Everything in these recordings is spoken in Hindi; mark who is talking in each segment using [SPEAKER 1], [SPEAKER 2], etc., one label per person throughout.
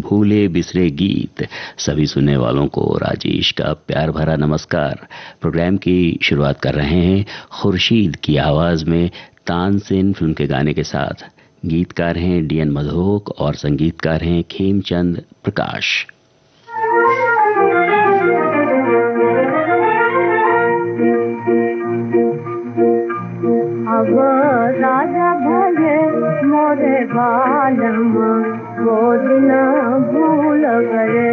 [SPEAKER 1] भूले बिसरे गीत। सभी सुनने वालों को राजेश का प्यार भरा नमस्कार। प्रोग्राम की शुरुआत कर रहे हैं खुर्शीद की आवाज में तानसेन फिल्म के गाने के साथ। गीतकार हैं डीएन मधोक और संगीतकार हैं खेमचंद प्रकाश।
[SPEAKER 2] अब राजा भजे मोरे बालम वो दिन भूल गए।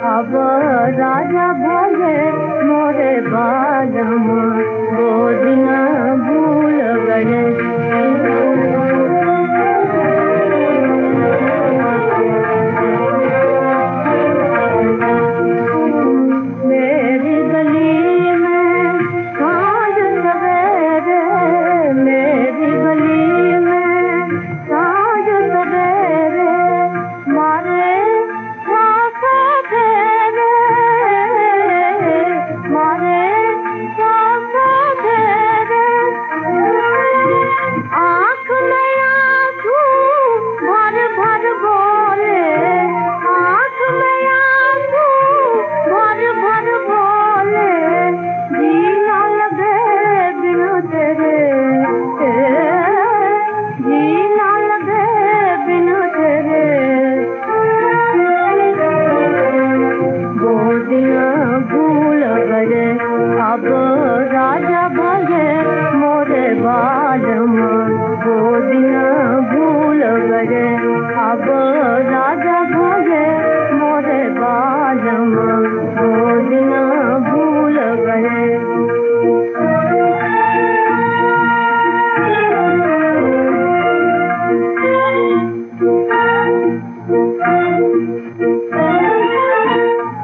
[SPEAKER 2] अब राजा भजे मोरे बालम वो दिन भूल गए। मेरी गली में आज सवेरे, मेरी गली में आज सवेरे मारे सासा फेरे, मारे सासा फेरे। आँख में आँसू भर भर बोले, आँख में आँसू भर भर बोले। जीना लगे बिन तेरे, जीना लगे बिन तेरे। वो दिन भूल गए। अब राजा भजे मोरे बालम वो दिन भूल गए। अब राजा भजे मोरे बालम वो दिन भूल गए।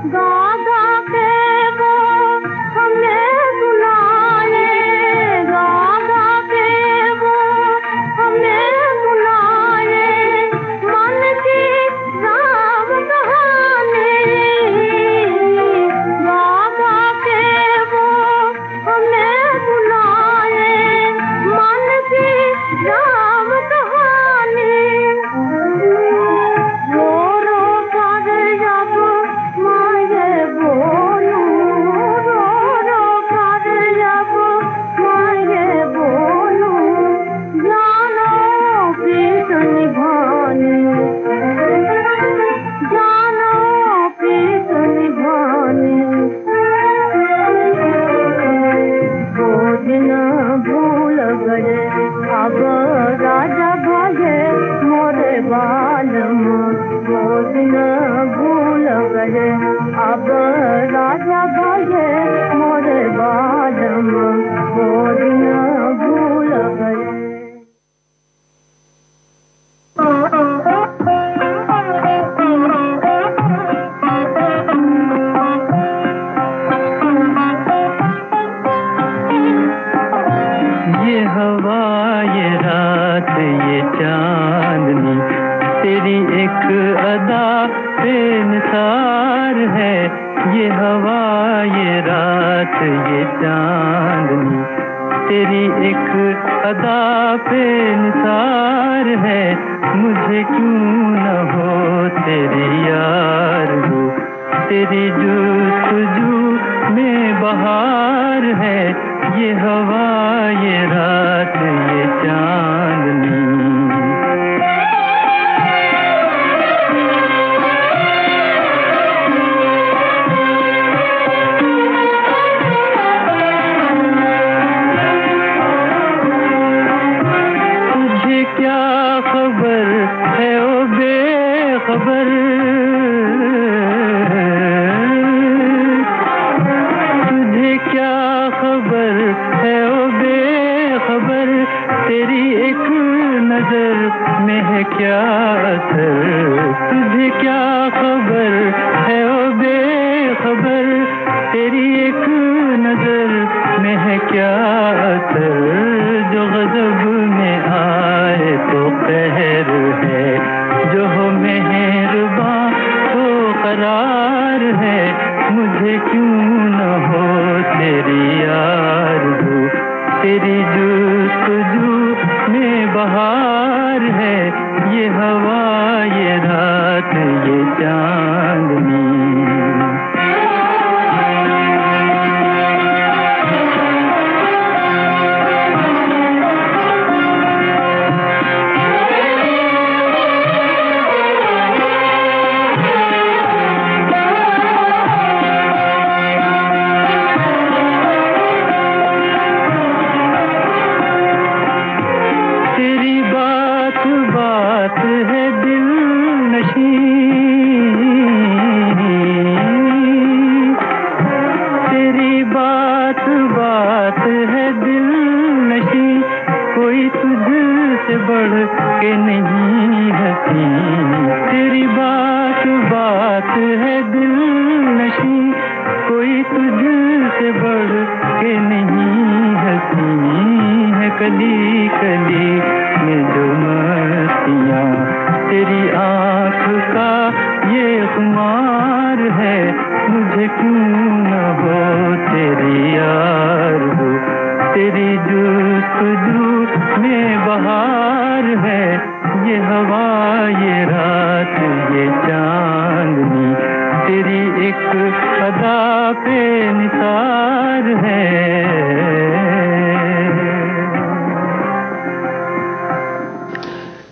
[SPEAKER 2] गागा के वो हमें बुलाए, गागा के वो हमें बुलाए। मन की राम कहानी, गागा के वो हमें बुलाए। मन की राम कहानी रो रो कर जब माये बोलूं, रो रो कर जब माये बोलूं। जानो प्रीत निभानी, जानो प्रीत निभानी। वो दिन भूल गए। अब राजा भजे मोरे बालम वो दिन भूल गए। अब राजा भजे मोरे बालम वो दिन भूल गए।
[SPEAKER 3] ये हवा ये रात ये चांदनी तेरी एक अदा बेनिसार है। ये हवा ये रात ये चांदनी तेरी एक अदा बेनिसार है। मुझे क्यों न हो तेरी यार हो, तेरी जुस्तजू में बहार है। ये हवा ये रात ये चांदनी। तुझे क्या खबर है ओ बेखबर, तुझे क्या खबर है ओ बेखबर। तेरी एक नजर में है क्या असर, तुझे क्या खबर है ओ बेखबर। तेरी एक नजर में है क्या असर। जो गजब में आए तो कहर है, जो हो मेहरबान तो चांदनी।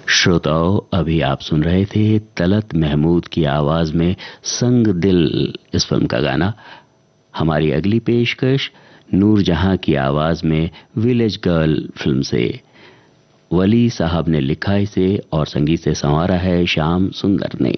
[SPEAKER 1] श्रोताओं, अभी आप सुन रहे थे तलत महमूद की आवाज में संग दिल इस फिल्म का गाना। हमारी अगली पेशकश नूरजहां की आवाज में विलेज गर्ल फिल्म से। वली साहब ने लिखा इसे और संगीत से संवारा है श्याम सुंदर ने।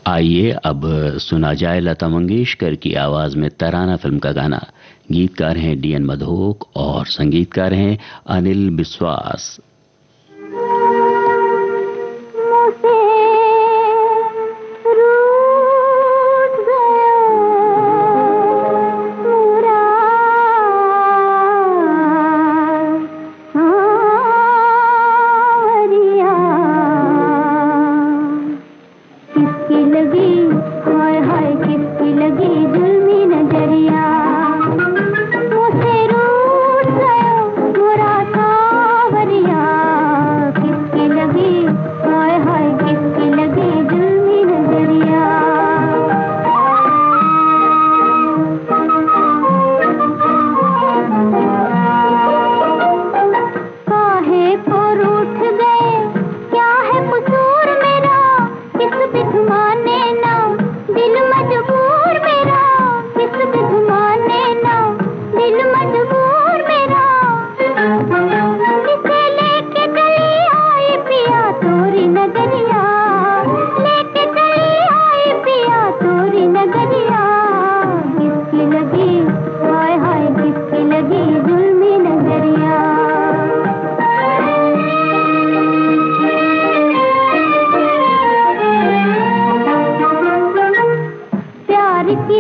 [SPEAKER 1] आइए अब सुना जाए लता मंगेशकर की आवाज में तराना फिल्म का गाना। गीतकार हैं डीएन मधोक और संगीतकार हैं अनिल बिस्वास।
[SPEAKER 2] मुझे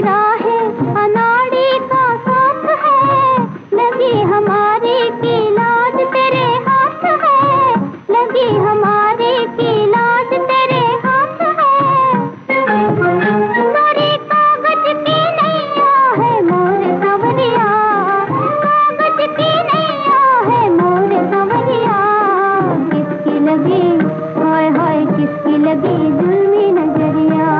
[SPEAKER 2] राहें अनाड़ी का साथ है, लगी हमारी की लाज तेरे हाथ है, लगी हमारी की लाज तेरे हाथ है। सारी कागज की नैया है मोर सवरिया, कागज की नैया है मोर सवरिया। किसकी लगी हाय हाय किसकी लगी जुल्मी नजरिया।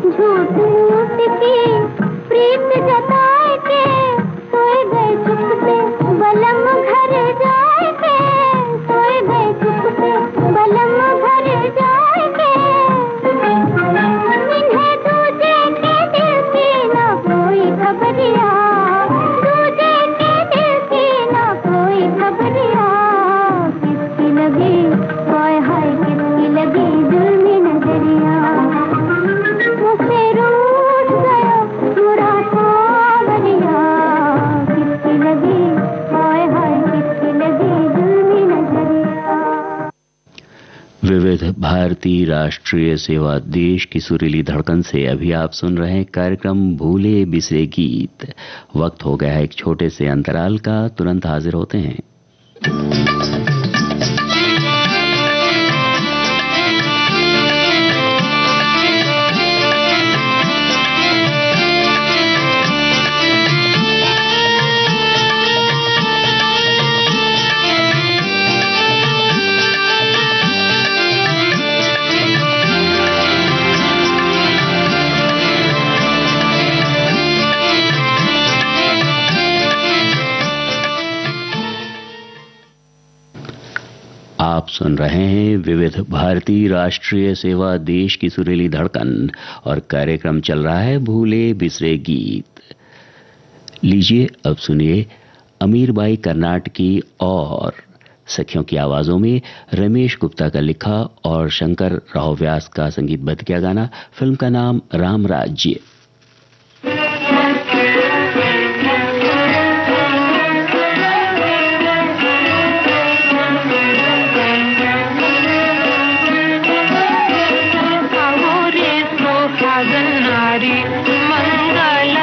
[SPEAKER 2] झूठ मूठ की प्रीत जताए के सोए गए चुप से बलम घर जाए के, सोए गए चुप से बलम घर जाए के। इन्हें दूजे के दिल की ना कोई खबरिया, दूजे के दिल की ना कोई खबरिया। किसकी लगी हाय हाय किसकी लगी जुल्मी नजरिया। मुझसे रूठ गया बुरा सावरिया, किसकी लगी हाय हाय किसकी लगी जुल्मी नजरिया।
[SPEAKER 1] विविध भारती राष्ट्रीय सेवा देश की सुरीली धड़कन से अभी आप सुन रहे हैं कार्यक्रम भूले बिसरे गीत। वक्त हो गया है एक छोटे से अंतराल का, तुरंत हाजिर होते हैं। आप सुन रहे हैं विविध भारती राष्ट्रीय सेवा देश की सुरीली धड़कन और कार्यक्रम चल रहा है भूले बिसरे गीत। लीजिए अब सुनिए अमीरबाई कर्नाटकी और सखियों की आवाजों में रमेश गुप्ता का लिखा और शंकर राव व्यास का संगीतबद्ध किया गाना। फिल्म का नाम राम राज्य।
[SPEAKER 2] मंगल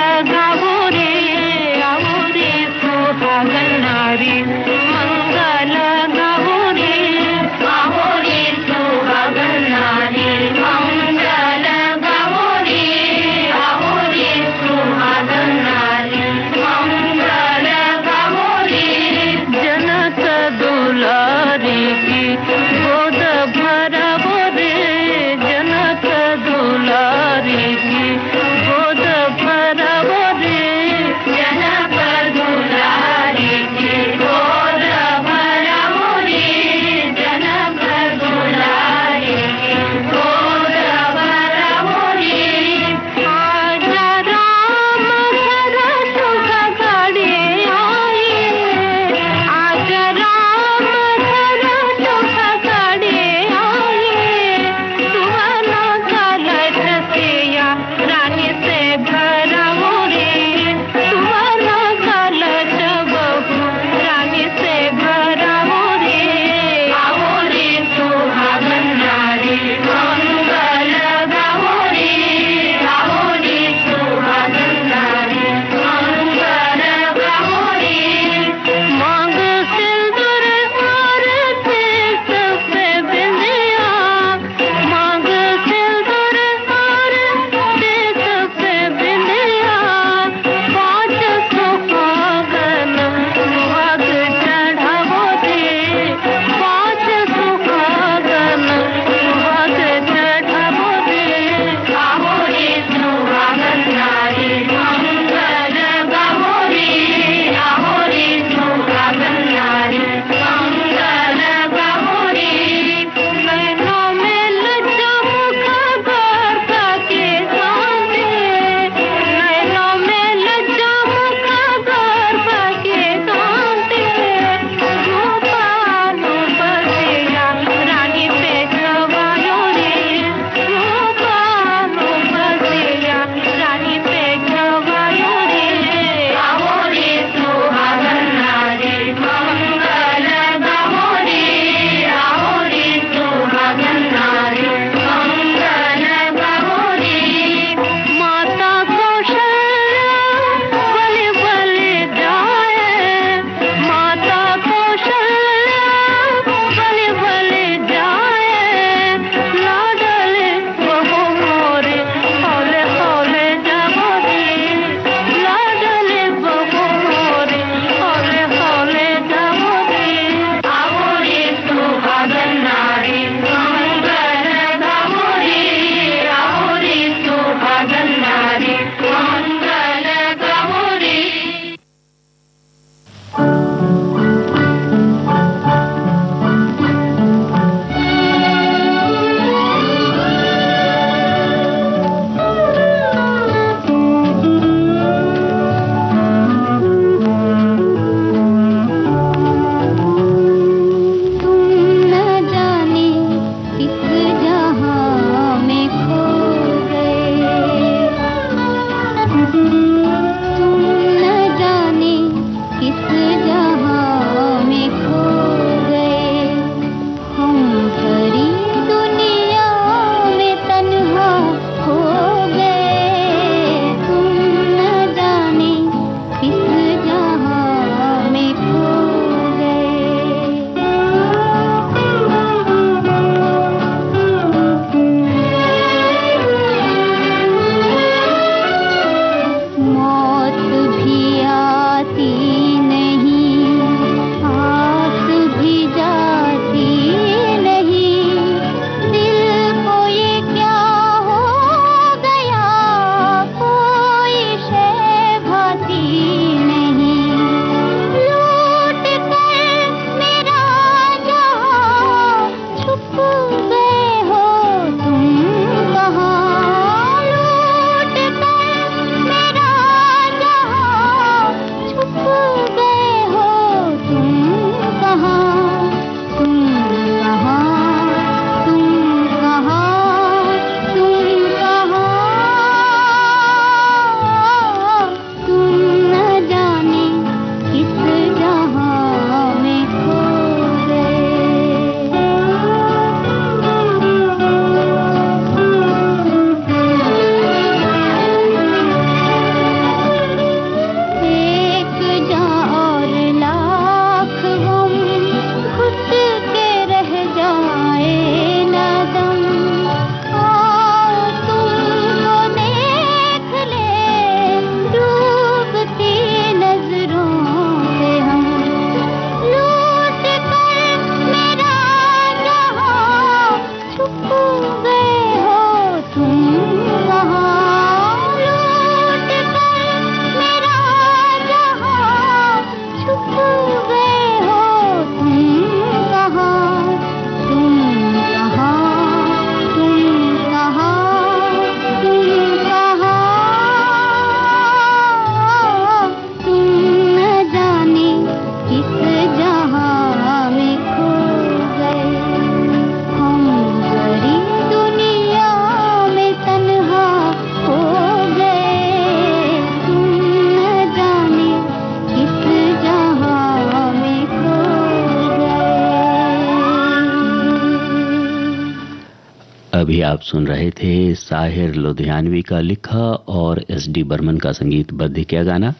[SPEAKER 1] अभी आप सुन रहे थे साहिर लुधियानवी का लिखा और एस.डी. बर्मन का संगीतबद्ध किया गाना।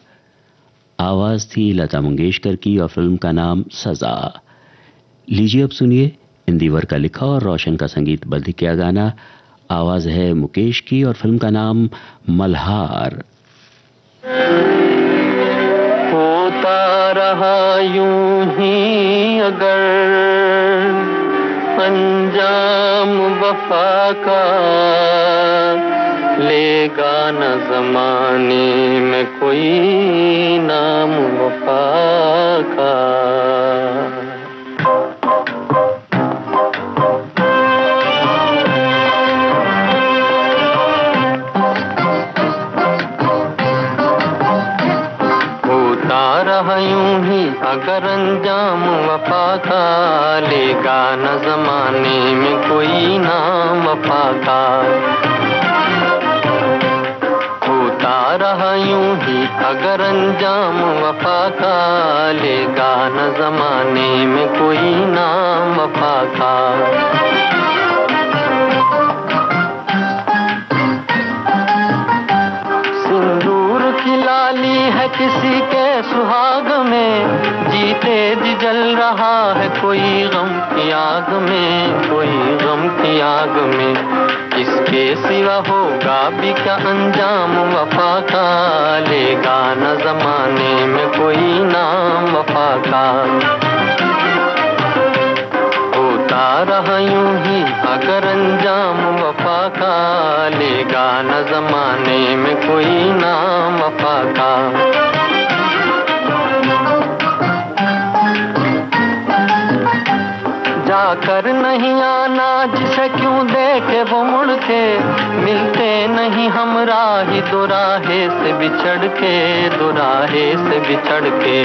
[SPEAKER 1] आवाज थी लता मंगेशकर की और फिल्म का नाम सजा। लीजिए अब सुनिए इंदिवर का लिखा और रोशन का संगीतबद्ध किया गाना। आवाज है मुकेश की और फिल्म का नाम मल्हार।
[SPEAKER 3] होता रहा यूं ही अगर अंजाम वफा का, लेगा न जमाने में कोई नाम वफा का। यूं ही अगर अंजाम वफा का, लेगा न जमाने में कोई नाम वफा का। होता रहा यूं ही अगर अंजाम वफा का, लेगा न जमाने में कोई नाम वफा का। सिंदूर की लाली है किसी के सुहाग में, जीते जी जल रहा है कोई गम की आग में, कोई गम की आग में। इसके सिवा होगा भी क्या अंजाम वफा का, लेगा न जमाने में कोई नाम वफा का। होता रहा यूं ही अगर अंजाम वफा का, लेगा न जमाने में कोई नाम वफा का। जाकर नहीं आना जिसे क्यों देखे वो मुड़ के, मिलते नहीं हम राही दुराहे से बिछड़ के, दुराहे से बिछड़ के।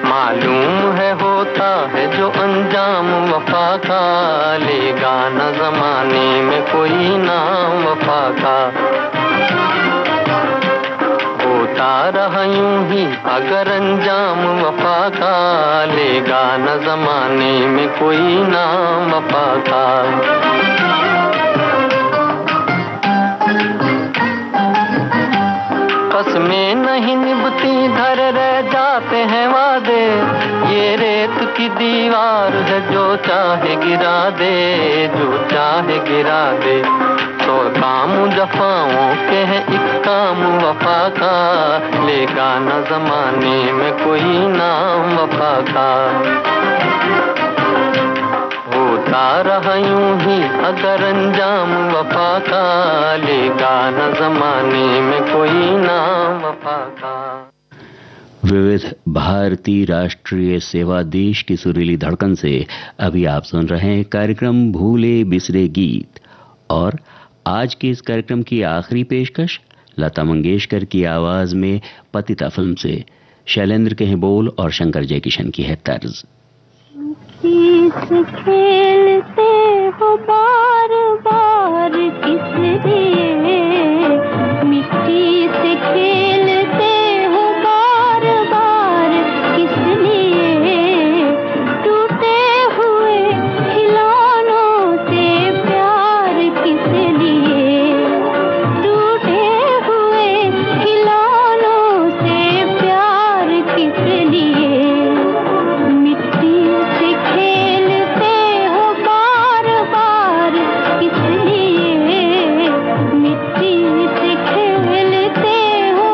[SPEAKER 3] मालूम है होता है जो अंजाम वफा का, लेगा न जमाने में कोई नाम वफा का। होता रहा यूं ही अगर अंजाम वफा का, लेगा न जमाने में कोई नाम वफा का। कसमें नहीं निभती धरे रह जाते हैं वादे, ये रेत की दीवार है जो चाहे गिरा दे, जो चाहे गिरा दे। तो काम जफाओं के है एक काम वफा का, लेगा न जमाने में कोई नाम वफा का। होता रहा यूं ही अगर अंजाम वफा का, लेगा न जमाने में कोई नाम वफा का।
[SPEAKER 1] विविध भारती राष्ट्रीय सेवा देश की सुरीली धड़कन से अभी आप सुन रहे हैं कार्यक्रम भूले बिसरे गीत। और आज के इस कार्यक्रम की आखिरी पेशकश लता मंगेशकर की आवाज में पतिता फिल्म से। शैलेंद्र के हैं बोल और शंकर जयकिशन की है तर्ज।
[SPEAKER 2] खेलते हो बार बार किस लिए, मिट्टी से खेलते हो बार बार किस लिए, टूटे हुए खिलौनों से प्यार किस लिए, टूटे हुए खिलौनों से प्यार किस लिए, मिट्टी से खेलते हो बार बार किस लिए, मिट्टी से खेलते हो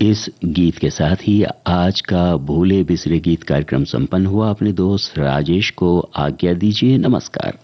[SPEAKER 1] इस गीत के साथ ही आज का भूले बिसरे गीत कार्यक्रम संपन्न हुआ। अपने दोस्त राजेश को आज्ञा दीजिए। नमस्कार।